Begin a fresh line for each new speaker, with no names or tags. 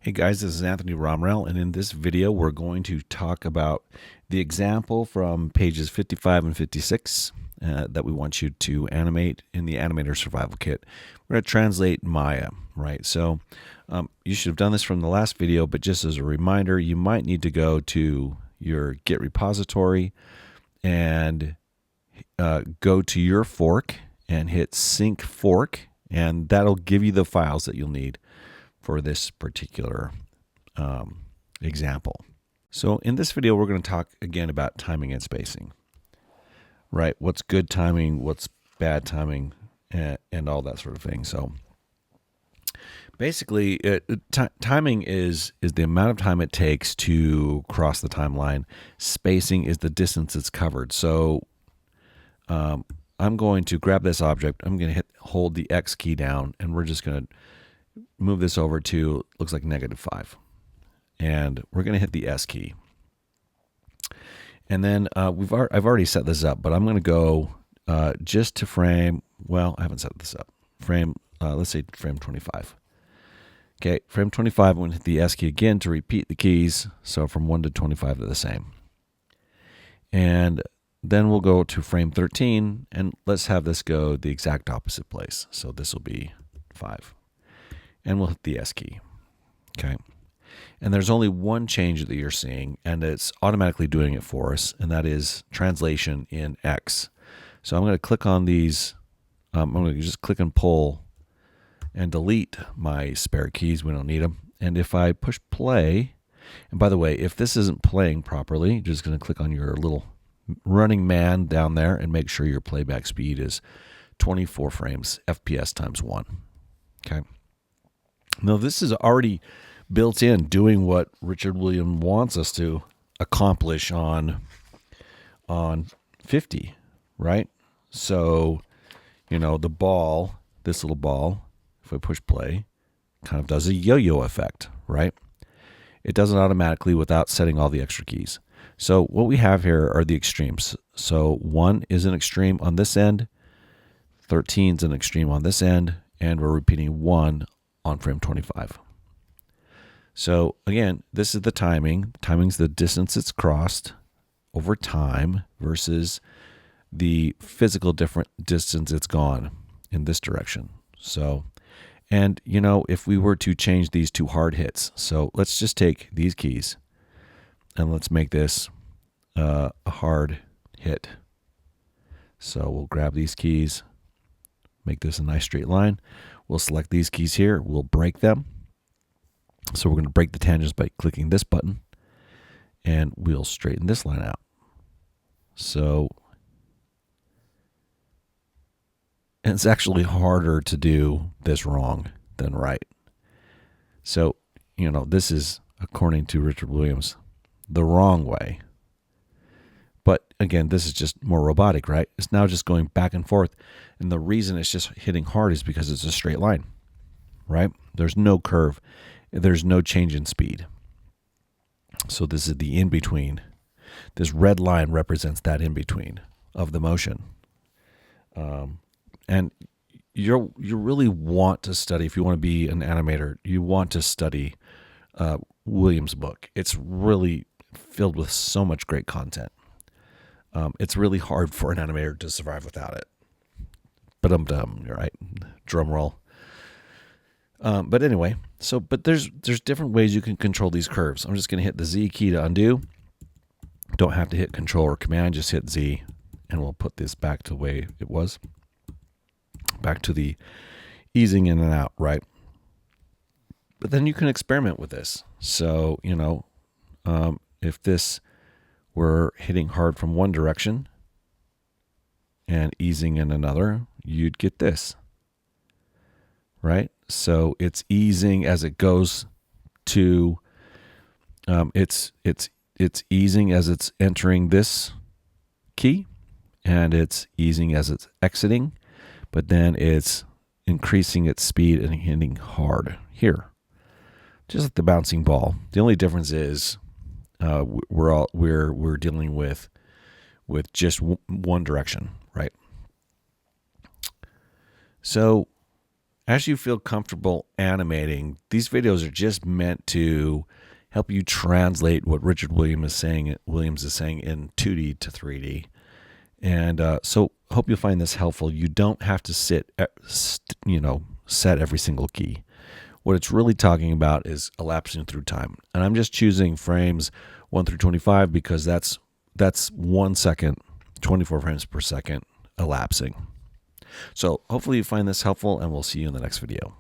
Hey guys, this is Anthony Romrell, and in this video we're going to talk about the example from pages 55 and 56 that we want you to animate in the Animators Survival Kit. We're going to translate Maya, right? So you should have done this from the last video, but just as a reminder, you might need to go to your Git repository and go to your fork and hit sync fork, and that'll give you the files that you'll need for this particular example. So in this video, we're going to talk again about timing and spacing, right? What's good timing, what's bad timing, and all that sort of thing. So basically, timing is the amount of time it takes to cross the timeline. Spacing is the distance it's covered. So I'm going to grab this object. I'm going to hold the X key down, and we're just going to move this over to, looks like -5. And we're going to hit the S key. And then I've already set this up, but I'm going to go just to frame, well, I haven't set this up. Let's say frame 25. Okay, frame 25, I'm going to hit the S key again to repeat the keys. So from 1 to 25 are the same. And then we'll go to frame 13, and let's have this go the exact opposite place. So this will be 5. And we'll hit the S key. Okay. And there's only one change that you're seeing, and it's automatically doing it for us, and that is translation in X. So I'm going to click on these. I'm going to just click and pull and delete my spare keys. We don't need them. And if I push play, and by the way, if this isn't playing properly, you're just going to click on your little running man down there and make sure your playback speed is 24 frames FPS times 1. Okay. Now this is already built in, doing what Richard Williams wants us to accomplish on 50, right? So, the ball, this little ball, if I push play, kind of does a yo-yo effect, right? It does it automatically without setting all the extra keys. So what we have here are the extremes. So 1 is an extreme on this end, 13 is an extreme on this end, and we're repeating 1 on frame 25. So again, this is the timing. Timing's the distance it's crossed over time versus the physical different distance it's gone in this direction. So, and if we were to change these to hard hits, so let's just take these keys and let's make this a hard hit. So we'll grab these keys, make this a nice straight line. We'll select these keys here. We'll break them. So we're going to break the tangents by clicking this button, and we'll straighten this line out. So it's actually harder to do this wrong than right. So, this is, according to Richard Williams, the wrong way. But again, this is just more robotic, right? It's now just going back and forth. And the reason it's just hitting hard is because it's a straight line, right? There's no curve. There's no change in speed. So this is the in-between. This red line represents that in-between of the motion. And you really want to study, if you want to be an animator, you want to study Williams' book. It's really filled with so much great content. It's really hard for an animator to survive without it. But right? Drum roll. But anyway, but there's different ways you can control these curves. I'm just going to hit the Z key to undo. Don't have to hit Control or Command, just hit Z, and we'll put this back to the way it was. Back to the easing in and out, right? But then you can experiment with this. So, if this were hitting hard from one direction and easing in another, you'd get this, right? So it's easing as it goes to, it's easing as it's entering this key, and it's easing as it's exiting, but then it's increasing its speed and hitting hard here, just like the bouncing ball. The only difference is we're dealing with just one direction, right? So as you feel comfortable animating, these videos are just meant to help you translate what Richard Williams is saying in 2D to 3D. And so hope you'll find this helpful. You don't have to set every single key. What it's really talking about is elapsing through time. And I'm just choosing frames 1 through 25 because that's 1 second, 24 frames per second elapsing. So hopefully you find this helpful, and we'll see you in the next video.